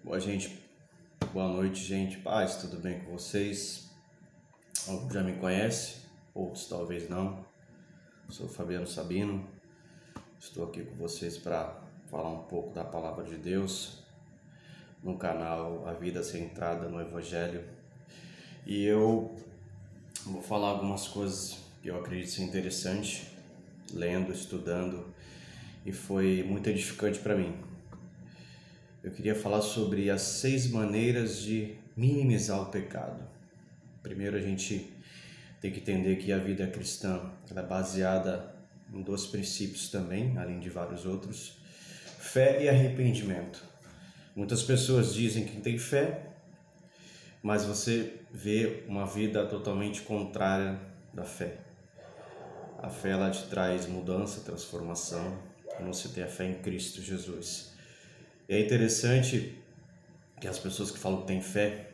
Boa, gente. Boa noite, gente. Paz, tudo bem com vocês? Alguns já me conhecem, outros talvez não. Sou Fabiano Sabino. Estou aqui com vocês para falar um pouco da Palavra de Deus no canal A Vida Centrada no Evangelho. E eu vou falar algumas coisas que eu acredito ser interessante, lendo, estudando, e foi muito edificante para mim. Eu queria falar sobre as 6 maneiras de minimizar o pecado. Primeiro, a gente tem que entender que a vida cristã ela é baseada em 2 princípios também, além de vários outros: fé e arrependimento. Muitas pessoas dizem que tem fé, mas você vê uma vida totalmente contrária da fé. A fé ela te traz mudança, transformação, quando você tem a fé em Cristo Jesus. E é interessante que as pessoas que falam que têm fé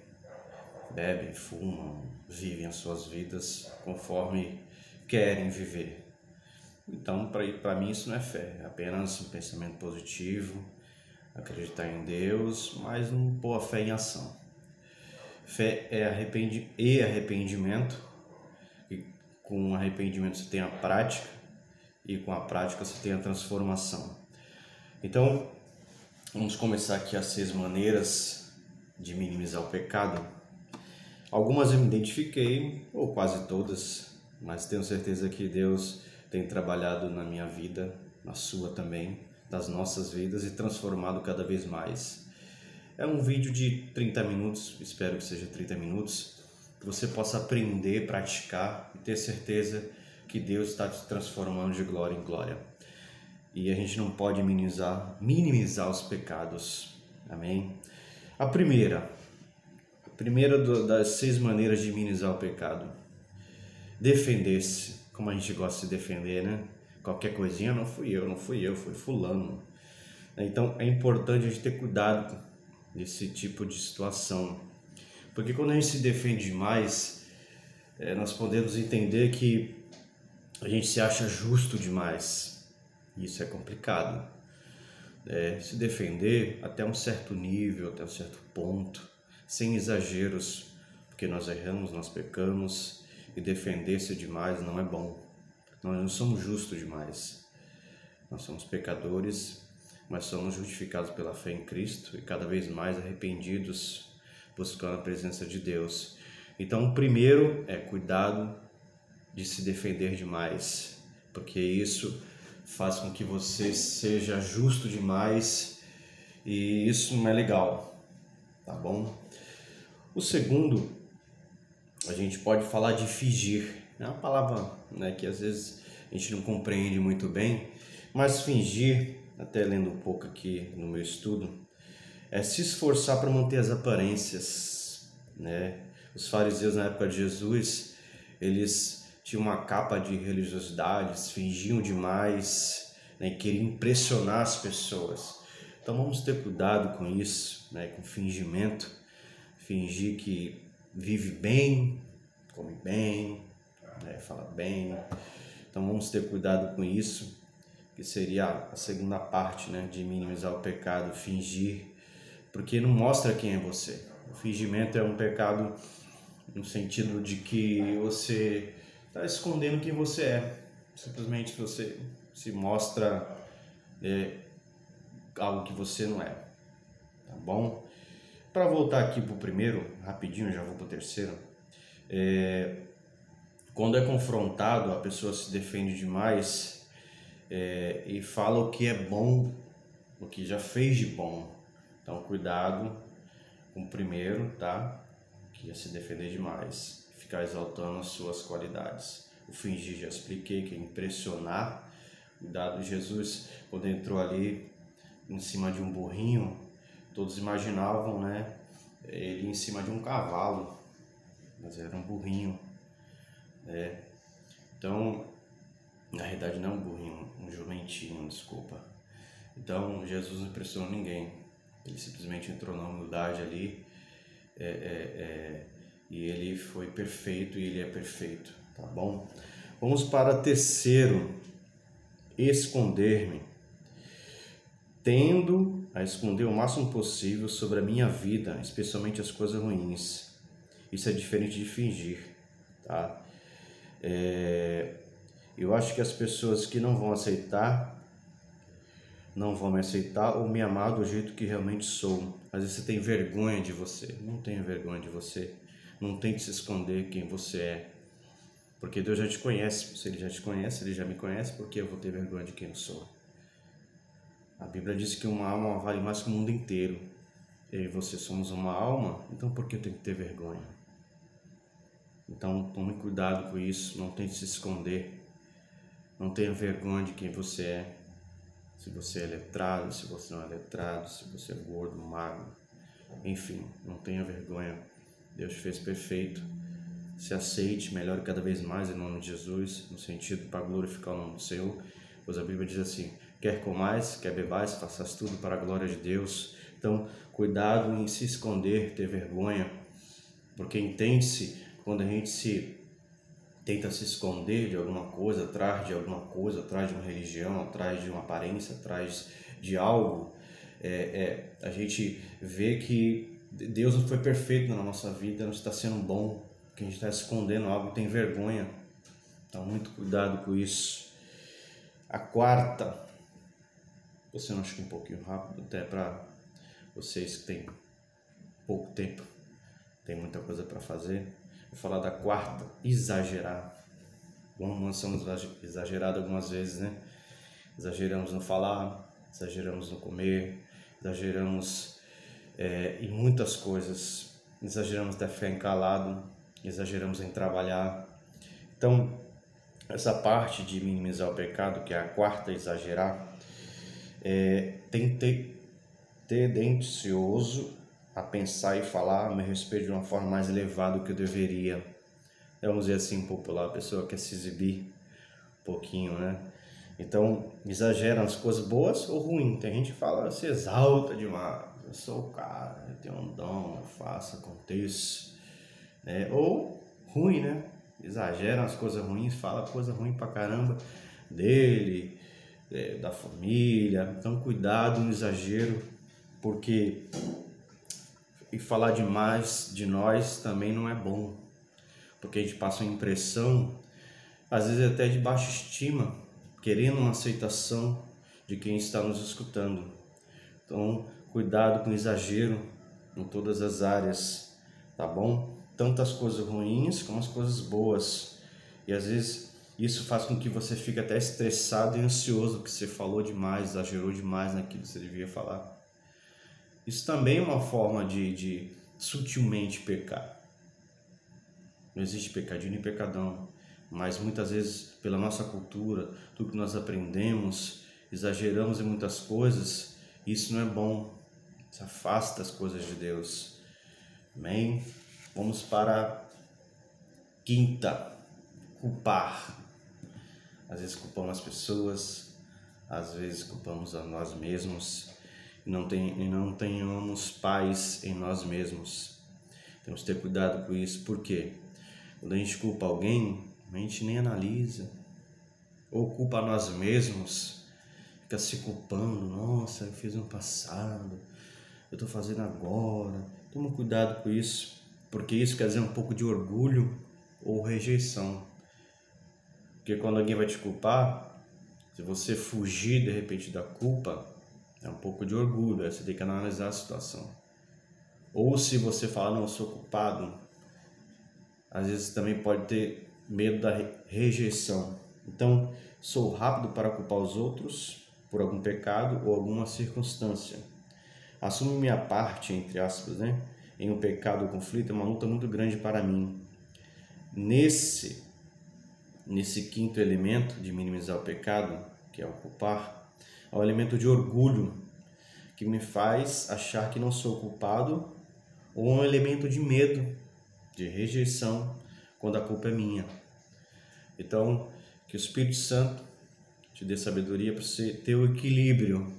bebem, fumam, vivem as suas vidas conforme querem viver. Então, para mim isso não é fé, é apenas um pensamento positivo, acreditar em Deus, mas não pôr a fé em ação. Fé é arrependimento, e com arrependimento você tem a prática, e com a prática você tem a transformação. Então, vamos começar aqui as 6 maneiras de minimizar o pecado. Algumas eu me identifiquei, ou quase todas, mas tenho certeza que Deus tem trabalhado na minha vida, na sua também, nas nossas vidas e transformado cada vez mais. É um vídeo de 30 minutos, espero que seja 30 minutos, que você possa aprender, praticar e ter certeza que Deus está te transformando de glória em glória. E a gente não pode minimizar os pecados, amém? A primeira das 6 maneiras de minimizar o pecado: defender-se. Como a gente gosta de defender, né? Qualquer coisinha, não fui eu, foi fulano. Então é importante a gente ter cuidado desse tipo de situação, porque quando a gente se defende demais, nós podemos entender que a gente se acha justo demais. Isso é complicado. Se defender até um certo nível, até um certo ponto, sem exageros, porque nós erramos, nós pecamos, e defender-se demais não é bom. Nós não somos justos demais. Nós somos pecadores, mas somos justificados pela fé em Cristo e cada vez mais arrependidos, buscando a presença de Deus. Então, o primeiro é cuidado de se defender demais, porque isso faz com que você seja justo demais e isso não é legal, tá bom? O segundo, a gente pode falar de fingir. É uma palavra, né, que às vezes a gente não compreende muito bem, mas fingir, até lendo um pouco aqui no meu estudo, é se esforçar para manter as aparências, né? Os fariseus na época de Jesus, eles tinham uma capa de religiosidade, fingiam demais, né, queriam impressionar as pessoas. Então vamos ter cuidado com isso, né, com fingimento. Fingir que vive bem, come bem, né, fala bem. Então vamos ter cuidado com isso, que seria a segunda parte, né, de minimizar o pecado: fingir, porque não mostra quem é você. O fingimento é um pecado no sentido de que você está escondendo quem você é. Simplesmente você se mostra algo que você não é, tá bom? Para voltar aqui para o primeiro, rapidinho, já vou para o terceiro. Quando é confrontado, a pessoa se defende demais e fala o que é bom, o que já fez de bom. Então, cuidado com o primeiro, tá? Que é se defender demais, ficar exaltando as suas qualidades. O fingir, já expliquei, que é impressionar. Cuidado. Jesus, quando entrou ali em cima de um burrinho, todos imaginavam, né, ele em cima de um cavalo, mas era um burrinho, né? Então, na realidade não é um burrinho, um jumentinho, desculpa. Então, Jesus não impressionou ninguém, ele simplesmente entrou na humildade ali, e ele foi perfeito e ele é perfeito, tá bom? Vamos para terceiro: esconder-me. Tendo a esconder o máximo possível sobre a minha vida, especialmente as coisas ruins. Isso é diferente de fingir, tá? Eu acho que as pessoas que não vão me aceitar ou me amar do jeito que realmente sou. Às vezes você tem vergonha de você. Não tenha vergonha de você. Não tente se esconder quem você é. Porque Deus já te conhece. Se Ele já te conhece, Ele já me conhece, porque eu vou ter vergonha de quem eu sou? A Bíblia diz que uma alma vale mais que o mundo inteiro. Eu e você somos uma alma, então por que eu tenho que ter vergonha? Então tome cuidado com isso, não tente se esconder. Não tenha vergonha de quem você é. Se você é letrado, se você não é letrado, se você é gordo, magro, enfim, não tenha vergonha. Deus fez perfeito. Se aceite, melhore cada vez mais em nome de Jesus, no sentido para glorificar o nome do Senhor, pois a Bíblia diz assim: quer comais, quer bebais, faças tudo para a glória de Deus. Então, cuidado em se esconder, ter vergonha, porque entende-se quando a gente tenta se esconder de alguma coisa, atrás de alguma coisa, atrás de uma religião, atrás de uma aparência, atrás de algo, a gente vê que Deus não foi perfeito na nossa vida, não está sendo bom, que a gente está escondendo algo, tem vergonha. Então, muito cuidado com isso. A quarta, você não acha que é um pouquinho rápido, até para vocês que têm pouco tempo, tem muita coisa para fazer. Vou falar da quarta, exagerar. Bom, nós somos exagerados algumas vezes, né? Exageramos no falar, exageramos no comer, exageramos em muitas coisas. Exageramos até ficar encalado, exageramos em trabalhar. Então, essa parte de minimizar o pecado, que é a quarta, exagerar, tem que ter tendencioso a pensar e falar a meu respeito de uma forma mais elevada do que eu deveria. Vamos dizer assim, popular, a pessoa quer se exibir um pouquinho, né? Então, exagera nas coisas boas ou ruins. Tem gente que fala, se exalta demais, eu sou o cara, eu tenho um dom, eu faço, aconteço. Ou ruim, né? Exagera nas coisas ruins, fala coisa ruim pra caramba dele, da família. Então, cuidado no exagero, porque falar demais de nós também não é bom, porque a gente passa uma impressão, às vezes até de baixa estima, querendo uma aceitação de quem está nos escutando. Então, cuidado com o exagero em todas as áreas, tá bom? Tanto as coisas ruins como as coisas boas. E às vezes isso faz com que você fique até estressado e ansioso, porque você falou demais, exagerou demais naquilo que você devia falar. Isso também é uma forma de sutilmente pecar. Não existe pecadinho nem pecadão, mas muitas vezes pela nossa cultura, tudo que nós aprendemos, exageramos em muitas coisas. Isso não é bom, isso afasta as coisas de Deus. Amém? Vamos para a quinta, culpar. Às vezes culpamos as pessoas, às vezes culpamos a nós mesmos, e não tenhamos paz em nós mesmos. Temos que ter cuidado com isso, porque quando a gente culpa alguém, a gente nem analisa, ou culpa a nós mesmos, fica se culpando, nossa, eu fiz no passado, eu estou fazendo agora. Toma cuidado com isso, porque isso quer dizer um pouco de orgulho ou rejeição. Porque quando alguém vai te culpar, se você fugir de repente da culpa, é um pouco de orgulho, aí você tem que analisar a situação. Ou se você falar, não, eu sou culpado, às vezes também pode ter medo da rejeição. Então, sou rápido para culpar os outros por algum pecado ou alguma circunstância. Assumo minha parte, entre aspas, né, em um pecado ou conflito, é uma luta muito grande para mim. Nesse quinto elemento de minimizar o pecado, que é o culpar, é o elemento de orgulho, que me faz achar que não sou culpado, ou um elemento de medo, de rejeição, quando a culpa é minha. Então, que o Espírito Santo te dê sabedoria para você ter o equilíbrio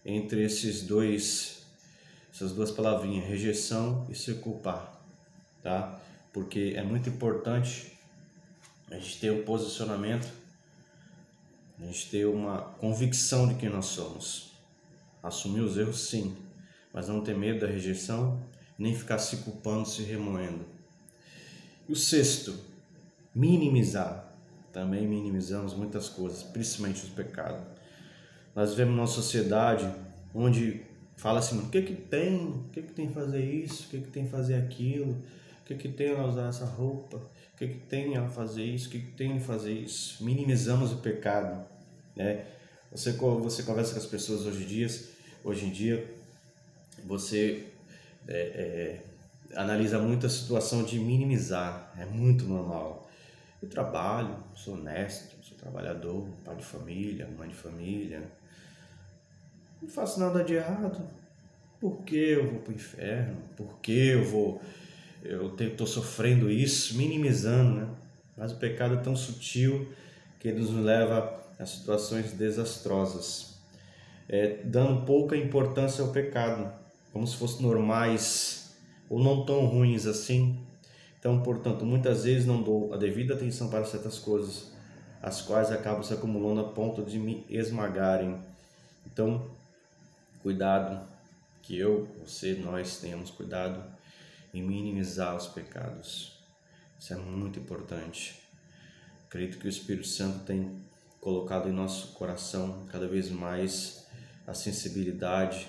entre essas duas palavrinhas, rejeição e se culpar, tá? Porque é muito importante a gente ter um posicionamento, a gente ter uma convicção de quem nós somos. Assumir os erros, sim, mas não ter medo da rejeição, nem ficar se culpando, se remoendo. E o sexto, minimizar. Também minimizamos muitas coisas, principalmente os pecados. Nós vivemos numa sociedade onde fala assim, o que tem fazer isso, o que tem fazer aquilo, o que tem ela usar essa roupa, o que tem ela fazer isso, o que tem fazer isso. Minimizamos o pecado, né? Você conversa com as pessoas hoje em dia você analisa muito a situação de minimizar, é muito normal. Eu trabalho, sou honesto, sou trabalhador, pai de família, mãe de família, não faço nada de errado. Por que eu vou para o inferno? Por que eu estou sofrendo isso? Minimizando, né? Mas o pecado é tão sutil que ele nos leva a situações desastrosas, dando pouca importância ao pecado, como se fossem normais ou não tão ruins assim. Então, portanto, muitas vezes não dou a devida atenção para certas coisas, as quais acabam se acumulando a ponto de me esmagarem. Então, cuidado, que você, nós tenhamos cuidado em minimizar os pecados. Isso é muito importante. Acredito que o Espírito Santo tem colocado em nosso coração cada vez mais a sensibilidade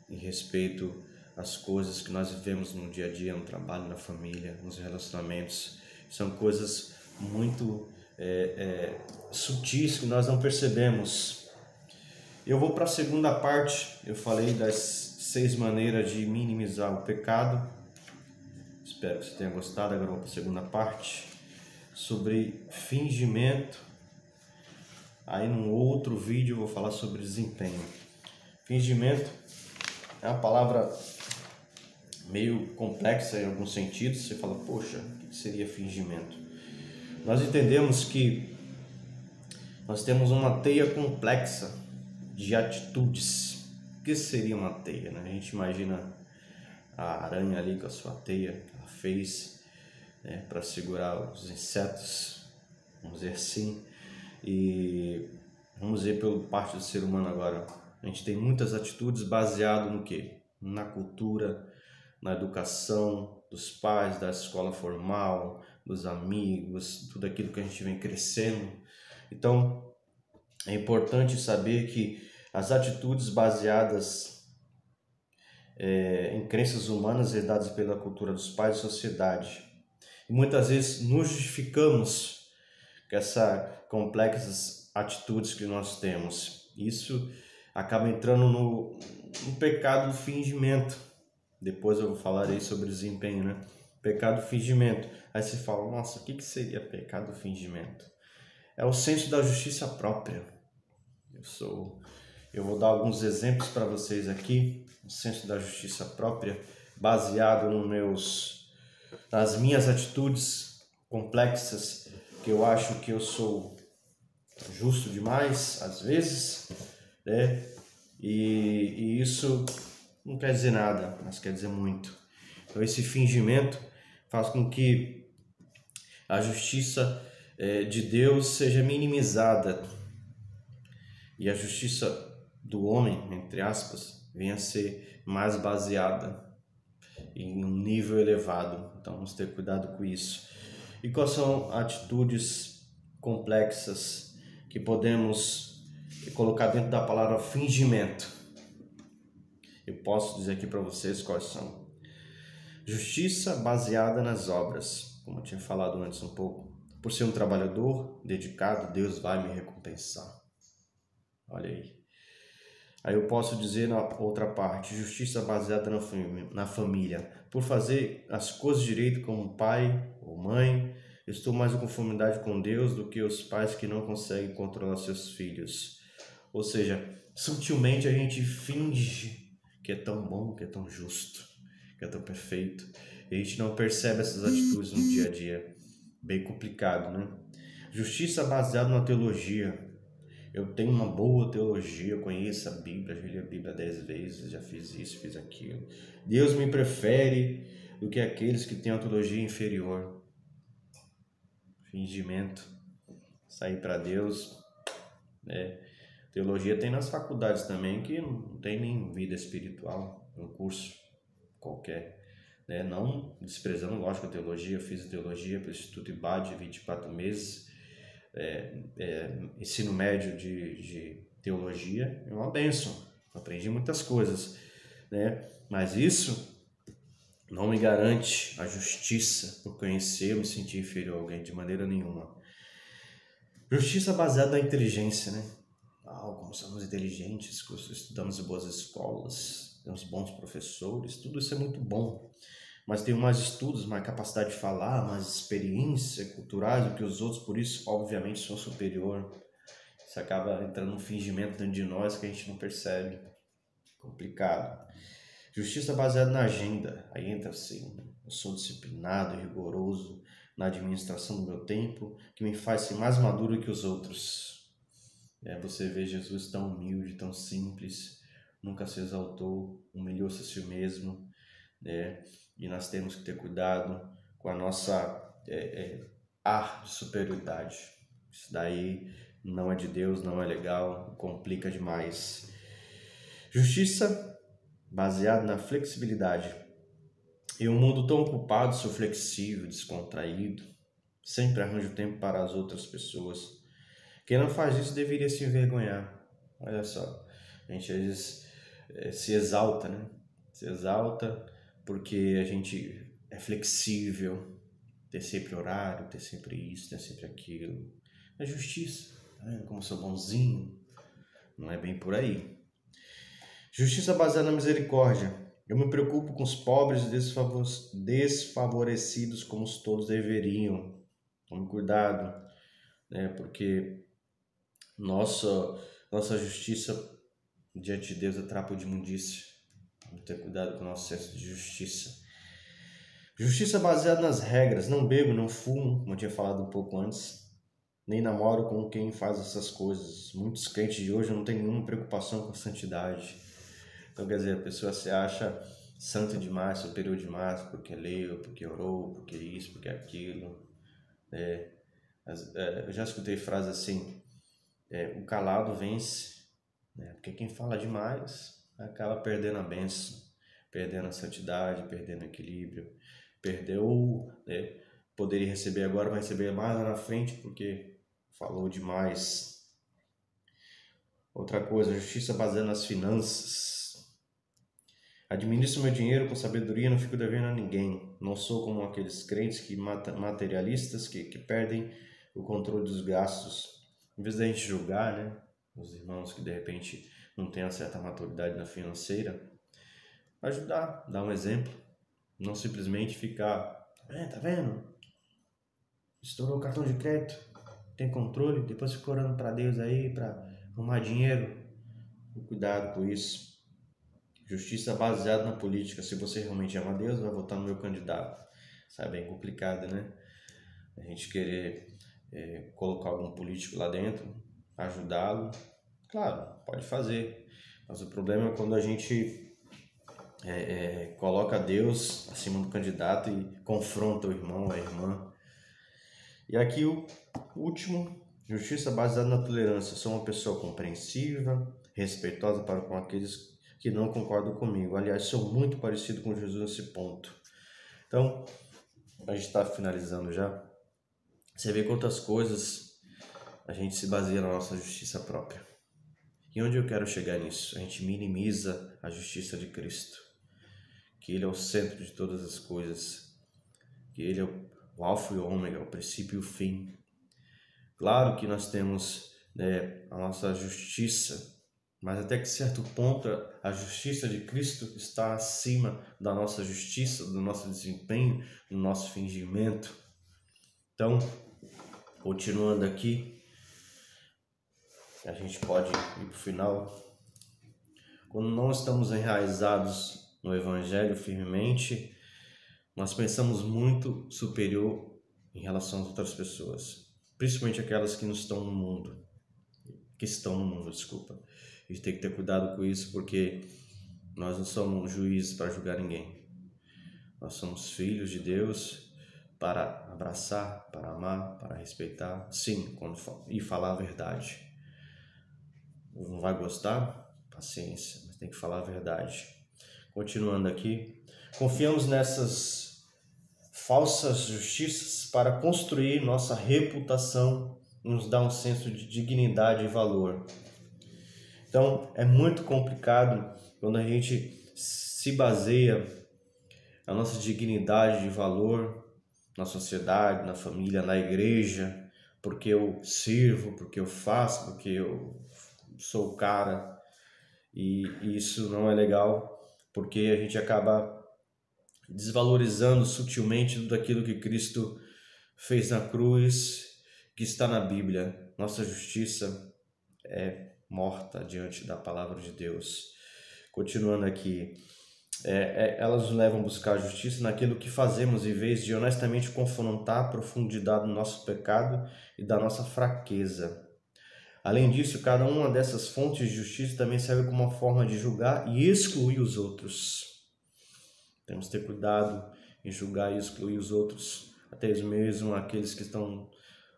em respeito às coisas que nós vivemos no dia a dia, no trabalho, na família, nos relacionamentos. São coisas muito sutis que nós não percebemos. Eu vou para a segunda parte. Eu falei das 6 maneiras de minimizar o pecado. Espero que você tenha gostado. Agora vou para a segunda parte, sobre fingimento. Aí num outro vídeo eu vou falar sobre desempenho. Fingimento é uma palavra meio complexa em alguns sentidos. Você fala, poxa, o que seria fingimento? Nós entendemos que nós temos uma teia complexa de atitudes. O que seria uma teia, né? A gente imagina a aranha ali com a sua teia que ela fez, né, para segurar os insetos, vamos dizer assim. E vamos ver pela parte do ser humano agora. A gente tem muitas atitudes baseadas no quê? Na cultura, na educação dos pais, da escola formal, dos amigos, tudo aquilo que a gente vem crescendo. Então, é importante saber que as atitudes baseadas em crenças humanas herdadas pela cultura dos pais e sociedade. E muitas vezes nos justificamos com essas complexas atitudes que nós temos. Isso acaba entrando no pecado do fingimento. Depois eu falarei sobre desempenho, né? Pecado do fingimento. Aí você fala, nossa, o que seria pecado do fingimento? É o senso da justiça própria. Eu vou dar alguns exemplos para vocês aqui. O senso da justiça própria, baseado nas minhas atitudes complexas, que eu acho que eu sou justo demais, às vezes, né? E isso não quer dizer nada, mas quer dizer muito. Então esse fingimento faz com que a justiça de Deus seja minimizada e a justiça do homem, entre aspas, venha a ser mais baseada em um nível elevado. Então vamos ter cuidado com isso. E quais são atitudes complexas que podemos colocar dentro da palavra fingimento? Eu posso dizer aqui para vocês quais são. Justiça baseada nas obras, como eu tinha falado antes um pouco. Por ser um trabalhador dedicado, Deus vai me recompensar. Olha aí. Aí eu posso dizer na outra parte, justiça baseada na família. Por fazer as coisas direito como pai ou mãe, estou mais em conformidade com Deus do que os pais que não conseguem controlar seus filhos. Ou seja, sutilmente a gente finge que é tão bom, que é tão justo, que é tão perfeito. E a gente não percebe essas atitudes no dia a dia. Bem complicado, né? Justiça baseada na teologia. Eu tenho uma boa teologia, eu conheço a Bíblia, já li a Bíblia 10 vezes, já fiz isso, fiz aquilo. Deus me prefere do que aqueles que têm uma teologia inferior. Fingimento. Sair para Deus, né? Teologia tem nas faculdades também, que não tem nem vida espiritual, um curso qualquer, né? Não desprezando, lógico, a teologia. Eu fiz teologia pelo Instituto IBAD, 24 meses, ensino médio de teologia, é uma bênção, aprendi muitas coisas, né? Mas isso não me garante a justiça por conhecer ou me sentir inferior a alguém, de maneira nenhuma. Justiça baseada na inteligência, né? Como somos inteligentes, estudamos em boas escolas, temos bons professores, tudo isso é muito bom. Mas tem mais estudos, mais capacidade de falar, mais experiência culturais do que os outros, por isso, obviamente, sou superior. Isso acaba entrando num fingimento dentro de nós que a gente não percebe. Complicado. Justiça baseada na agenda. Aí entra assim, eu sou disciplinado e rigoroso na administração do meu tempo, que me faz ser mais maduro que os outros. Você vê Jesus tão humilde, tão simples, nunca se exaltou, humilhou-se a si mesmo, né? E nós temos que ter cuidado com a nossa ar de superioridade. Isso daí não é de Deus, não é legal, complica demais. Justiça baseada na flexibilidade. Em um mundo tão ocupado, sou flexível, descontraído, sempre arranjo tempo para as outras pessoas. Quem não faz isso deveria se envergonhar. Olha só, a gente às vezes se exalta, né? Se exalta porque a gente é flexível, ter sempre horário, ter sempre isso, ter sempre aquilo. É justiça, tá vendo como eu sou bonzinho? Não é bem por aí. Justiça baseada na misericórdia. Eu me preocupo com os pobres e desfavorecidos como todos deveriam. Tome cuidado, né? Porque nossa justiça diante de Deus é trapo de imundícia. Vamos ter cuidado com o nosso senso de justiça. Justiça baseada nas regras. Não bebo, não fumo, como eu tinha falado um pouco antes. Nem namoro com quem faz essas coisas. Muitos crentes de hoje não têm nenhuma preocupação com a santidade. Então, quer dizer, a pessoa se acha santo demais, superior demais, porque leu, porque orou, porque isso, porque aquilo. Eu já escutei frases assim, o calado vence, né? Porque quem fala demais acaba perdendo a bênção, perdendo a santidade, perdendo o equilíbrio, perdeu, né? Poderia receber agora, vai receber mais lá na frente porque falou demais. Outra coisa, justiça baseada nas finanças. Administro meu dinheiro com sabedoria, não fico devendo a ninguém. Não sou como aqueles crentes materialistas que perdem o controle dos gastos. Em vez da gente julgar, né, os irmãos que de repente não têm uma certa maturidade na financeira, ajudar, dar um exemplo. Não simplesmente ficar, tá vendo? Estourou o cartão de crédito, tem controle, depois fica orando para Deus aí, para arrumar dinheiro. Cuidado com isso. Justiça baseada na política. Se você realmente ama Deus, vai votar no meu candidato. Isso é bem complicado, né? A gente querer colocar algum político lá dentro, ajudá-lo. Claro, pode fazer. Mas o problema é quando a gente coloca Deus acima do candidato e confronta o irmão ou a irmã. E aqui o último, justiça baseada na tolerância. Sou uma pessoa compreensiva, respeitosa para com aqueles que não concordam comigo. Aliás, sou muito parecido com Jesus nesse ponto. Então, a gente está finalizando já. Você vê quantas coisas a gente se baseia na nossa justiça própria. E onde eu quero chegar nisso? A gente minimiza a justiça de Cristo, que Ele é o centro de todas as coisas, que Ele é o alfa e o ômega, o princípio e o fim. Claro que nós temos a nossa justiça, mas até que certo ponto a justiça de Cristo está acima da nossa justiça, do nosso desempenho, do nosso fingimento. Então, continuando aqui, a gente pode ir para o final. Quando não estamos enraizados no Evangelho firmemente, nós pensamos muito superior em relação às outras pessoas, principalmente aquelas que não estão no mundo, desculpa. A gente tem que ter cuidado com isso, porque nós não somos juízes para julgar ninguém. Nós somos filhos de Deus para abraçar, para amar, para respeitar, sim, e falar a verdade. não vai gostar, paciência, mas tem que falar a verdade. Continuando aqui, confiamos nessas falsas justiças para construir nossa reputação, nos dá um senso de dignidade e valor. Então, é muito complicado quando a gente se baseia a nossa dignidade e valor na sociedade, na família, na igreja, porque eu sirvo, porque eu faço, porque eu sou o cara, e isso não é legal, porque a gente acaba desvalorizando sutilmente tudo aquilo que Cristo fez na cruz, que está na Bíblia. Nossa justiça é morta diante da palavra de Deus. Continuando aqui, elas nos levam a buscar a justiça naquilo que fazemos, em vez de honestamente confrontar a profundidade do nosso pecado e da nossa fraqueza. Além disso, cada uma dessas fontes de justiça também serve como uma forma de julgar e excluir os outros. Temos que ter cuidado em julgar e excluir os outros, até mesmo aqueles que estão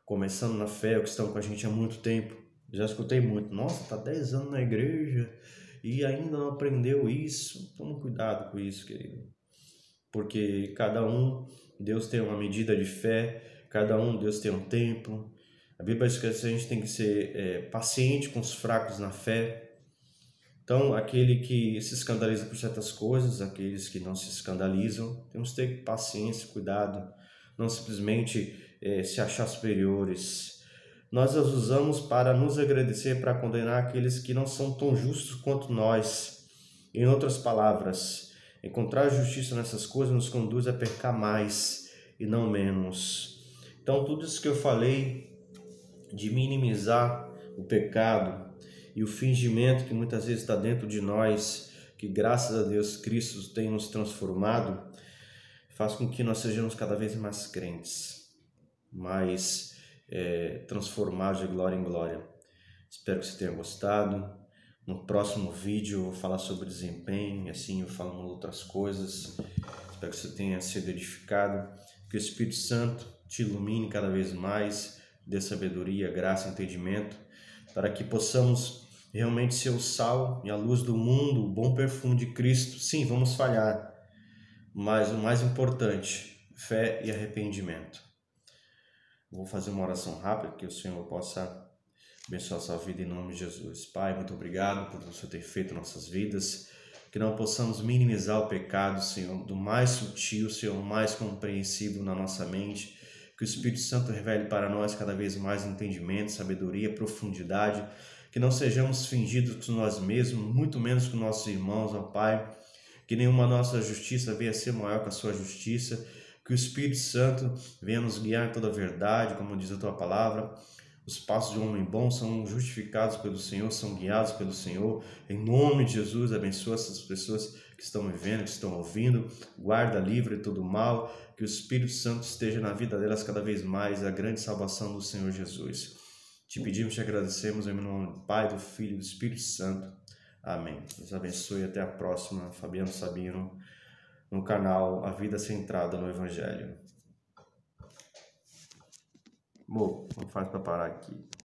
começando na fé ou que estão com a gente há muito tempo. Já escutei muito, nossa, está 10 anos na igreja e ainda não aprendeu isso. Toma cuidado com isso, querido. Porque cada um, Deus tem uma medida de fé, cada um, Deus tem um tempo. A Bíblia diz que a gente tem que ser paciente com os fracos na fé. Então, aquele que se escandaliza por certas coisas, aqueles que não se escandalizam, temos que ter paciência, cuidado, não simplesmente se achar superiores. Nós as usamos para nos agradecer, para condenar aqueles que não são tão justos quanto nós. Em outras palavras, encontrar justiça nessas coisas nos conduz a pecar mais e não menos. Então, tudo isso que eu falei de minimizar o pecado e o fingimento que muitas vezes está dentro de nós, que graças a Deus Cristo tem nos transformado, faz com que nós sejamos cada vez mais crentes, mais transformados de glória em glória. Espero que você tenha gostado. No próximo vídeo eu vou falar sobre desempenho, e assim eu falo outras coisas. Espero que você tenha sido edificado, que o Espírito Santo te ilumine cada vez mais, dê sabedoria, graça, entendimento, para que possamos realmente ser o sal e a luz do mundo, o bom perfume de Cristo. Sim, vamos falhar, mas o mais importante, fé e arrependimento. Vou fazer uma oração rápida, que o Senhor possa abençoar a sua vida em nome de Jesus. Pai, muito obrigado por você ter feito em nossas vidas, que não possamos minimizar o pecado, Senhor, do mais sutil, Senhor, mais compreensível na nossa mente, que o Espírito Santo revele para nós cada vez mais entendimento, sabedoria, profundidade, que não sejamos fingidos com nós mesmos, muito menos com nossos irmãos, ó Pai, que nenhuma nossa justiça venha a ser maior que a sua justiça, que o Espírito Santo venha nos guiar em toda a verdade, como diz a tua palavra. Os passos de um homem bom são justificados pelo Senhor, são guiados pelo Senhor. Em nome de Jesus, abençoa essas pessoas que estão me vendo, que estão ouvindo. Guarda, livre de todo mal. Que o Espírito Santo esteja na vida delas cada vez mais, a grande salvação do Senhor Jesus. Te pedimos, te agradecemos em nome do Pai, do Filho e do Espírito Santo. Amém. Deus abençoe e até a próxima. Fabiano Sabino, no canal A Vida Centrada no Evangelho. Bom, como faz para parar aqui?